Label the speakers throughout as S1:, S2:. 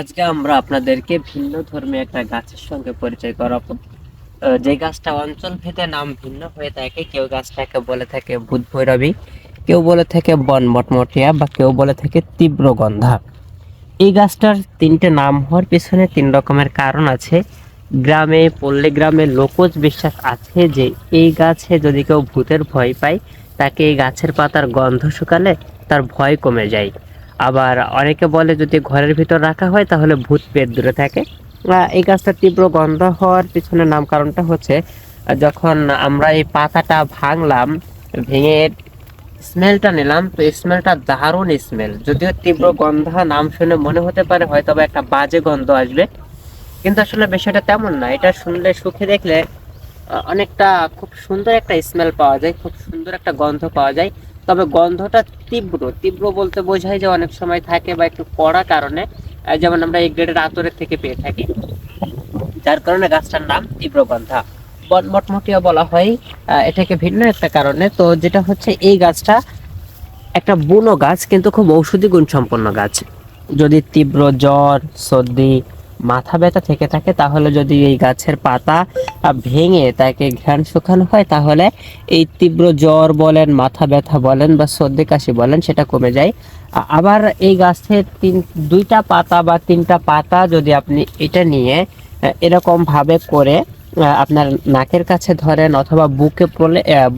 S1: আজকে আমরা আপনাদেরকে ভিন্ন ধর্মী একটা গাছের সঙ্গে পরিচয় করাবো। যে গাছটা অঞ্চল ভেদে নাম ভিন্ন হয়ে থাকে। কেউ গাছটাকে বলে থাকে ভূত ভৈরবী, কেউ বলে থাকে বন মটমটিয়া, বা কেউ বলে থাকে তীব্র গন্ধা। এই গাছটার তিনটে নাম হওয়ার পিছনে তিন রকমের কারণ আছে। গ্রামে, পল্লী গ্রামে লোকজ বিশ্বাস আছে যে এই গাছে যদি কেউ ভূতের ভয় পায়, তাকে এই গাছের পাতার গন্ধ শুকালে তার ভয় কমে যায়। আবার অনেকে বলে যদি ঘরের ভিতর রাখা হয় তাহলে ভূত পেট দূরে থাকে। এই গাছটার তীব্র গন্ধ হওয়ার পিছনে নাম কারণটা হচ্ছে, যখন আমরা এই পাতাটা ভাঙলাম, ভেঙে স্মেলটা নিলাম, তো স্মেলটা দারুণ স্মেল। যদিও তীব্র গন্ধ নাম শুনে মনে হতে পারে হয়তো বা একটা বাজে গন্ধ আসবে, কিন্তু আসলে বিষয়টা তেমন না। এটা শুনলে, সুখে দেখলে অনেকটা খুব সুন্দর একটা স্মেল পাওয়া যায়, খুব সুন্দর একটা গন্ধ পাওয়া যায়। তবে গন্ধটা তীব্র তীব্র বলতে বোঝায় যে অনেক সময় থাকে বা একটু কড়া কারণে, যেমন আমরা এই গ্রেডের আতরের থেকে পেয়ে থাকি, যার কারণে গাছটার নাম তীব্রগন্ধা। বটমটিও বলা হয় এটাকে ভিন্ন একটা কারণে। তো যেটা হচ্ছে, এই গাছটা একটা বুনো গাছ, কিন্তু খুব ঔষধি গুণ সম্পন্ন গাছ। যদি তীব্র জ্বর, সর্দি, মাথা ব্যথা থেকে থাকে, তাহলে যদি এই গাছের পাতা ভেঙে তাকে ঘ্রাণ শুকানো হয়, তাহলে এই তীব্র জ্বর বলেন, মাথা ব্যথা বলেন, বা সর্দি কাশি বলেন, সেটা কমে যায়। আবার এই গাছের দুইটা পাতা বা তিনটা পাতা যদি আপনি এটা নিয়ে এরকম ভাবে করে আপনার নাকের কাছে ধরেন অথবা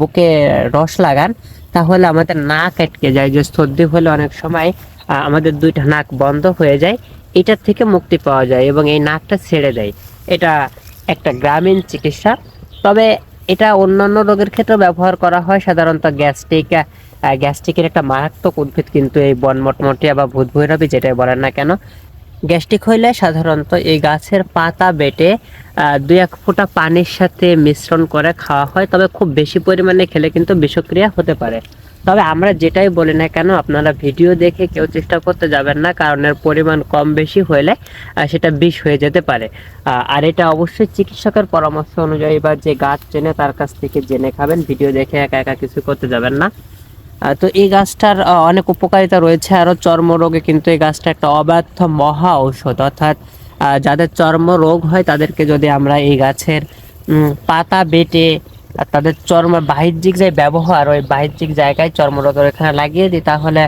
S1: বুকে রস লাগান, তাহলে আমাদের নাক আটকে যায়। যে সর্দি হলে অনেক সময় আমাদের দুইটা নাক বন্ধ হয়ে যায়, এটার থেকে মুক্তি পাওয়া যায় এবং এই নাকটা ছেড়ে দেয়। এটা একটা গ্রামীণ চিকিৎসা। তবে এটা অন্যান্য রোগের ক্ষেত্রে ব্যবহার করা হয়, সাধারণত গ্যাস্ট্রিকের একটা মারাত্মক উদ্ভিদ কিন্তু এই বনমটমটিয়া বা ভূত ভৈরবী, যেটাই বলেন না কেন। গ্যাস্ট্রিক হইলে সাধারণত এই গাছের পাতা বেটে 2-1 ফোঁটা পানির সাথে মিশ্রণ করে খাওয়া হয়। তবে খুব বেশি পরিমাণে খেলে কিন্তু বিষক্রিয়া হতে পারে। তবে আমরা যেটাই বলি না কেন, আপনারা ভিডিও দেখে কেউ চেষ্টা করতে যাবেন না, কারণ এর পরিমাণ কম বেশি হলে সেটা বিষ হয়ে যেতে পারে। আর এটা অবশ্যই চিকিৎসকের পরামর্শ অনুযায়ী বা যে গাছ চেনে তার কাছ থেকে জেনে খাবেন। ভিডিও দেখে একা একা কিছু করতে যাবেন না। তো এই গাছটার অনেক উপকারিতা রয়েছে। আরও চর্মরোগে কিন্তু এই গাছটা একটা অব্যর্থ মহা ঔষধ। অর্থাৎ যাদের চর্ম রোগ হয় তাদেরকে যদি আমরা এই গাছের পাতা বেটে তাদের চর্ম বাহ্যিক যে ব্যবহার, ওই বাহ্যিক জায়গায় চর্মরোগের এখানে লাগিয়ে দিই, তাহলে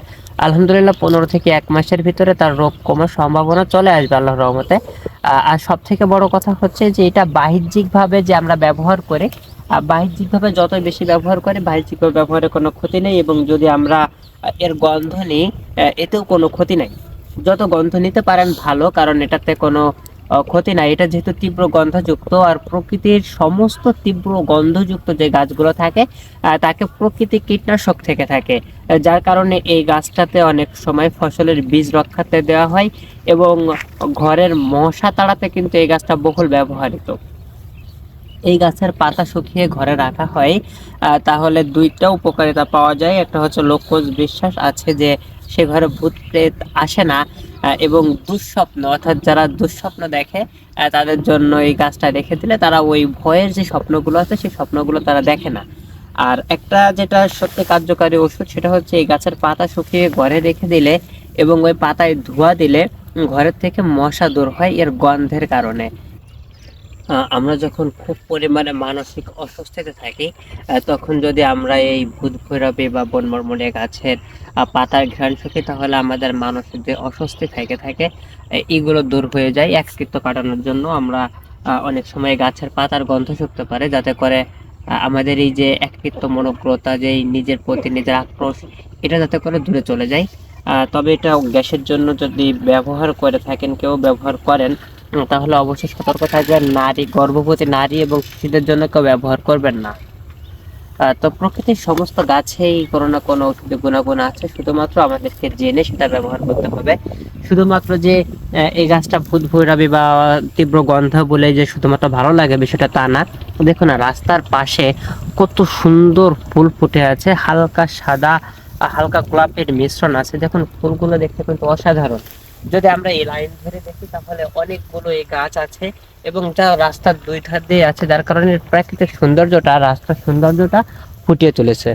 S1: আলহামদুলিল্লাহ 15 থেকে 1 মাসের ভিতরে তার রোগ কমার সম্ভাবনা চলে আসবে আল্লাহর রহমতে। আর সব থেকে বড় কথা হচ্ছে যে এটা বাহ্যিকভাবে যে আমরা ব্যবহার করি, বাহ্যিকভাবে যত বেশি ব্যবহার করে, বাহ্যিকভাবে ব্যবহারে কোনো ক্ষতি নেই। এবং যদি আমরা এর গন্ধ নিই, এতেও কোনো ক্ষতি নাই। যত গন্ধ নিতে পারেন ভালো, কারণ এটাতে কোনো ক্ষতি নাই। এটা যেহেতু তীব্র গন্ধযুক্ত, আর প্রকৃতির সমস্ত তীব্র গন্ধযুক্ত যে গাছগুলো থাকে তাকে প্রকৃতি কীটনাশক থেকে থাকে, যার কারণে এই গাছটাতে অনেক সময় ফসলের বীজ রক্ষাতে দেওয়া হয় এবং ঘরের মশা তাড়াতে কিন্তু এই গাছটা বহুল ব্যবহৃত। এই গাছের পাতা শুকিয়ে ঘরে রাখা হয়, তাহলে দুইটা উপকারিতা পাওয়া যায়। একটা হচ্ছে লোকজ বিশ্বাস আছে যে সে ঘরে ভূত প্রেত আসে না, এবং দুঃস্বপ্ন, অর্থাৎ যারা দুঃস্বপ্ন দেখে তাদের জন্য এই গাছটা রেখে দিলে তারা ওই ভয়ের যে স্বপ্নগুলো আছে সেই স্বপ্নগুলো তারা দেখে না। আর একটা যেটা সত্যি কার্যকারী ওষুধ, সেটা হচ্ছে এই গাছের পাতা শুকিয়ে ঘরে রেখে দিলে এবং ওই পাতায় ধোঁয়া দিলে ঘরের থেকে মশা দূর হয় এর গন্ধের কারণে। আমরা যখন খুব পরিমাণে মানসিক অস্বস্তিতে থাকি, তখন যদি আমরা এই ভূত ভৈরবী বা বনমরমরিয়া গাছের পাতার ঘ্রাণ শুকি, তাহলে আমাদের মানসিক যে অস্বস্তি থেকে থাকে এগুলো দূর হয়ে যায়। একাকিত্ব কাটানোর জন্য আমরা অনেক সময় গাছের পাতার গন্ধ শুকতে পারে, যাতে করে আমাদের এই যে একাকিত্ব, মনোগ্রতা, যে নিজের প্রতি নিজের আক্রোশ, এটা যাতে করে দূরে চলে যায়। তবে এটা গ্যাসের জন্য যদি ব্যবহার করে থাকেন, কেউ ব্যবহার করেন, তাহলে অবশ্যই সতর্ক থাকবেন। নারী, গর্ভবতী নারী এবং শিশুদের জন্য কেউ ব্যবহার করবেন না। তো প্রকৃতির সমস্ত গাছেই কোনো না কোনো ঔষধি গুণাগুণ আছে, শুধুমাত্র আমাদেরকে জেনে সেটা ব্যবহার করতে হবে। শুধুমাত্র যে এই গাছটা ভূত ভৈরবী বা তীব্র গন্ধ বলে যে শুধুমাত্র ভালো লাগে, বিষয়টা তা না। দেখো না, রাস্তার পাশে কত সুন্দর ফুল ফুটে আছে, হালকা সাদা হালকা গোলাপের মিশ্রণ আছে। দেখুন ফুলগুলো দেখতে কিন্তু অসাধারণ। যদি আমরা এই লাইন ধরে দেখি, তাহলে অনেকগুলো এই গাছ আছে এবং যা রাস্তার দুই ধার দিয়ে আছে, যার কারণে প্রাকৃতিক সৌন্দর্যটা, রাস্তার সৌন্দর্যটা ফুটিয়ে তুলেছে।